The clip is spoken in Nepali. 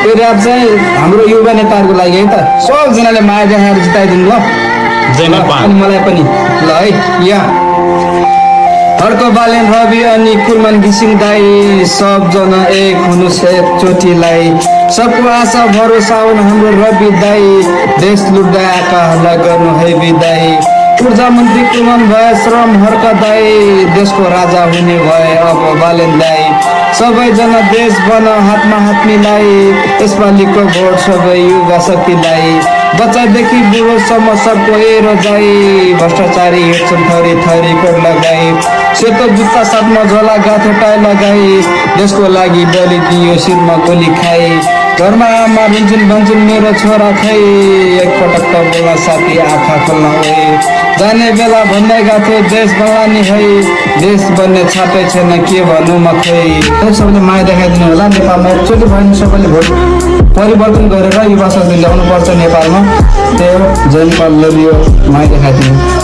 त्यो ऱ्याप चाहिँ हाम्रो युवा नेताहरूको लागि है त सबजनाले माया देखाएर जिताइदिनु ल अनि मलाई पनि ल है यहाँ हर्क बालेन रवि अनि कुलमान घिसिङ दाई सबजना एक हुनुहोस् एकचोटिलाई सबको आशा भरोसा आउनु हाम्रो रवि दाई देश लुट्दा आकाहरूलाई गर्नु है विदाई ऊर्जा मन्त्री कुलमान भए श्रम हर्क दाई देशको राजा हुने भए अब बालेन दाई सबैजना देश बन हातमा हात मिलाई यसपालिको भोट सबै युवा शक्तिलाई बच्चादेखि बुढोसम्म सबको हेर जाई भ्रष्टाचारी हेर्छन् थरी थरी कोट लगाई सेतो जुत्ता साथमा झोला गाथो टाई लगाई देशको लागि बलि दियो शिरमा गोली खाई घरमा आमा रुन्छन् भन्छन् मेरो छोरा खै एकपटक त बोला साथी आँखा खोल्न हो जाने बेला भन्दै गएको देश बन्ला नि है देश बन्ने छाटै छैन के भन्नु म खै सबैले माया देखाइदिनु होला नेपालमा एकचोटि भयो सबैले भोट परिवर्तन गरेर युवा शक्ति ल्याउनु पर्छ नेपालमा त्यही हो जय नेपाल लभियो माया देखाइदिनु